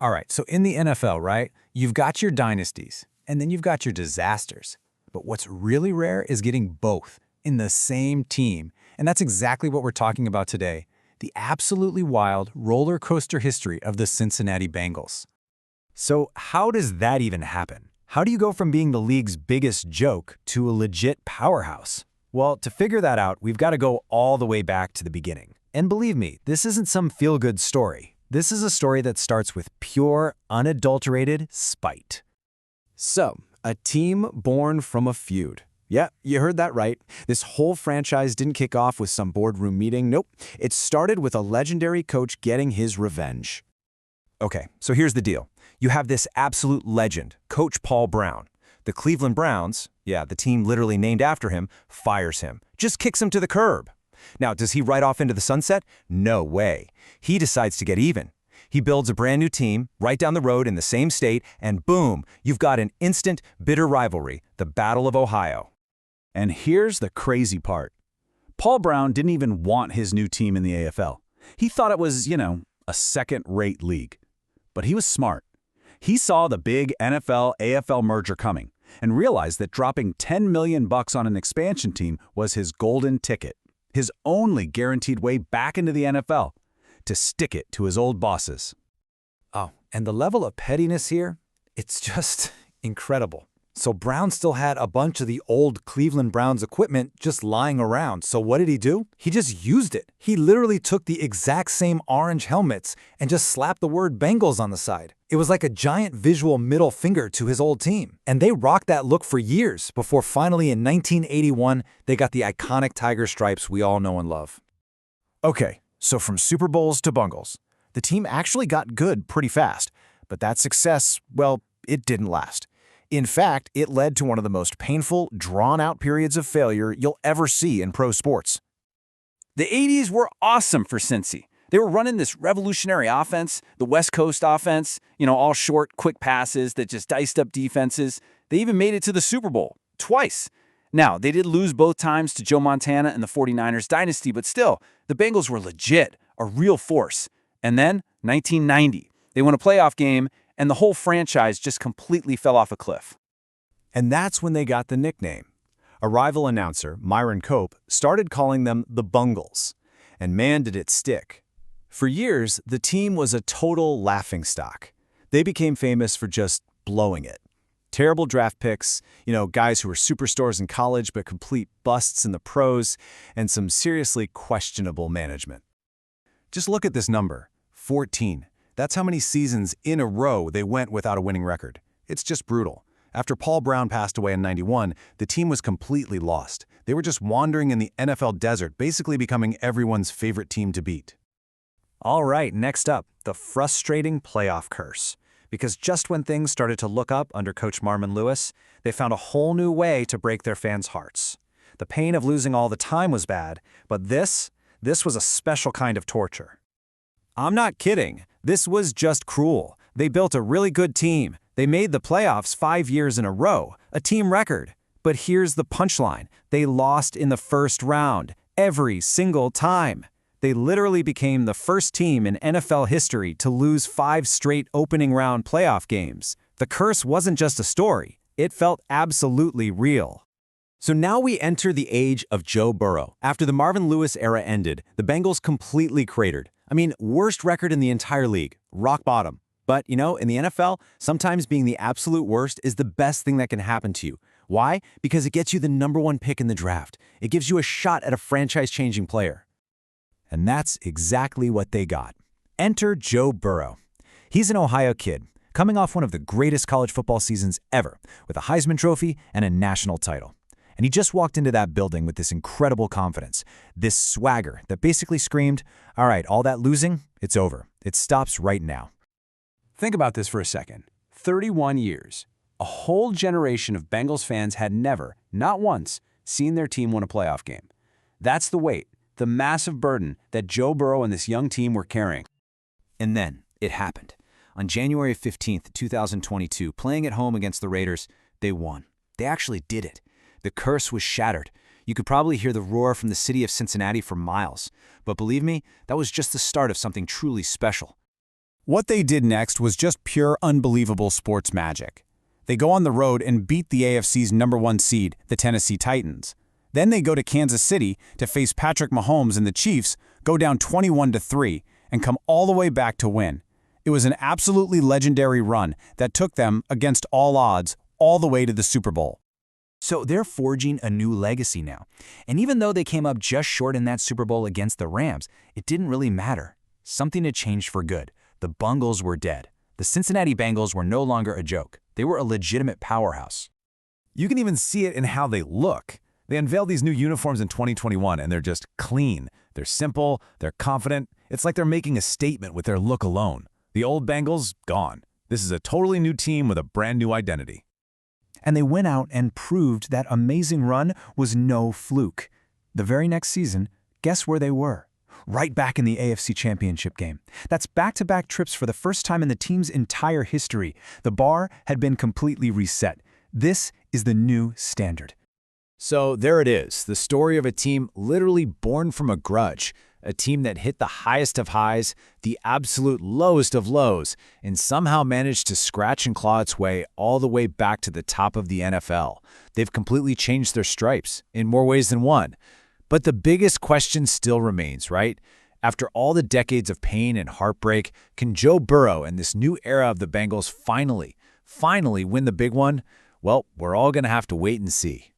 All right, so in the NFL, right, you've got your dynasties, and then you've got your disasters. But what's really rare is getting both in the same team. And that's exactly what we're talking about today, the absolutely wild roller coaster history of the Cincinnati Bengals. So how does that even happen? How do you go from being the league's biggest joke to a legit powerhouse? Well, to figure that out, we've got to go all the way back to the beginning. And believe me, this isn't some feel-good story. This is a story that starts with pure, unadulterated spite. So, a team born from a feud. Yeah, you heard that right. This whole franchise didn't kick off with some boardroom meeting. Nope. It started with a legendary coach getting his revenge. Okay, so here's the deal. You have this absolute legend, Coach Paul Brown. The Cleveland Browns, yeah, the team literally named after him, fires him. Just kicks him to the curb. Now, does he ride off into the sunset? No way. He decides to get even. He builds a brand new team right down the road in the same state, and boom, you've got an instant, bitter rivalry, the Battle of Ohio. And here's the crazy part. Paul Brown didn't even want his new team in the AFL. He thought it was, a second-rate league. But he was smart. He saw the big NFL-AFL merger coming and realized that dropping $10 million on an expansion team was his golden ticket, his only guaranteed way back into the NFL, to stick it to his old bosses. Oh, and the level of pettiness here, it's just incredible. So Brown still had a bunch of the old Cleveland Browns equipment just lying around. So what did he do? He just used it. He literally took the exact same orange helmets and just slapped the word Bengals on the side. It was like a giant visual middle finger to his old team. And they rocked that look for years before finally in 1981, they got the iconic tiger stripes we all know and love. Okay, so from Super Bowls to Bungles, the team actually got good pretty fast. But that success, well, it didn't last. In fact, it led to one of the most painful, drawn-out periods of failure you'll ever see in pro sports. The 80s were awesome for Cincy. They were running this revolutionary offense, the West Coast offense, all short, quick passes that just diced up defenses. They even made it to the Super Bowl, twice. Now, they did lose both times to Joe Montana and the 49ers dynasty, but still, the Bengals were legit, a real force. And then, 1990, they won a playoff game, and the whole franchise just completely fell off a cliff. And that's when they got the nickname. A rival announcer, Myron Cope, started calling them the Bungles. And man, did it stick. For years, the team was a total laughingstock. They became famous for just blowing it. Terrible draft picks, guys who were superstars in college but complete busts in the pros, and some seriously questionable management. Just look at this number, 14. That's how many seasons in a row they went without a winning record. It's just brutal. After Paul Brown passed away in '91, the team was completely lost. They were just wandering in the NFL desert, basically becoming everyone's favorite team to beat. All right, next up, the frustrating playoff curse. Because just when things started to look up under Coach Marvin Lewis, they found a whole new way to break their fans' hearts. The pain of losing all the time was bad, but this was a special kind of torture. I'm not kidding. This was just cruel. They built a really good team. They made the playoffs 5 years in a row, a team record. But here's the punchline. They lost in the first round, every single time. They literally became the first team in NFL history to lose 5 straight opening round playoff games. The curse wasn't just a story. It felt absolutely real. So now we enter the age of Joe Burrow. After the Marvin Lewis era ended, the Bengals completely cratered. Worst record in the entire league, rock bottom. But, in the NFL, sometimes being the absolute worst is the best thing that can happen to you. Why? Because it gets you the #1 pick in the draft. It gives you a shot at a franchise-changing player. And that's exactly what they got. Enter Joe Burrow. He's an Ohio kid, coming off one of the greatest college football seasons ever, with a Heisman Trophy and a national title. And he just walked into that building with this incredible confidence, this swagger that basically screamed, all right, all that losing, it's over. It stops right now. Think about this for a second. 31 years. A whole generation of Bengals fans had never, not once, seen their team win a playoff game. That's the weight, the massive burden that Joe Burrow and this young team were carrying. And then it happened. On January 15th, 2022, playing at home against the Raiders, they won. They actually did it. The curse was shattered. You could probably hear the roar from the city of Cincinnati for miles. But believe me, that was just the start of something truly special. What they did next was just pure unbelievable sports magic. They go on the road and beat the AFC's #1 seed, the Tennessee Titans. Then they go to Kansas City to face Patrick Mahomes and the Chiefs, go down 21-3, and come all the way back to win. It was an absolutely legendary run that took them, against all odds, all the way to the Super Bowl. So they're forging a new legacy now. And even though they came up just short in that Super Bowl against the Rams, it didn't really matter. Something had changed for good. The Bengals were dead. The Cincinnati Bengals were no longer a joke. They were a legitimate powerhouse. You can even see it in how they look. They unveiled these new uniforms in 2021, and they're just clean. They're simple, they're confident. It's like they're making a statement with their look alone. The old Bengals, gone. This is a totally new team with a brand new identity. And they went out and proved that amazing run was no fluke. The very next season, guess where they were? Right back in the AFC Championship game. That's back-to-back trips for the first time in the team's entire history. The bar had been completely reset. This is the new standard. So there it is, the story of a team literally born from a grudge, a team that hit the highest of highs, the absolute lowest of lows, and somehow managed to scratch and claw its way all the way back to the top of the NFL. They've completely changed their stripes, in more ways than one. But the biggest question still remains, right? After all the decades of pain and heartbreak, can Joe Burrow and this new era of the Bengals finally win the big one? Well, we're all going to have to wait and see.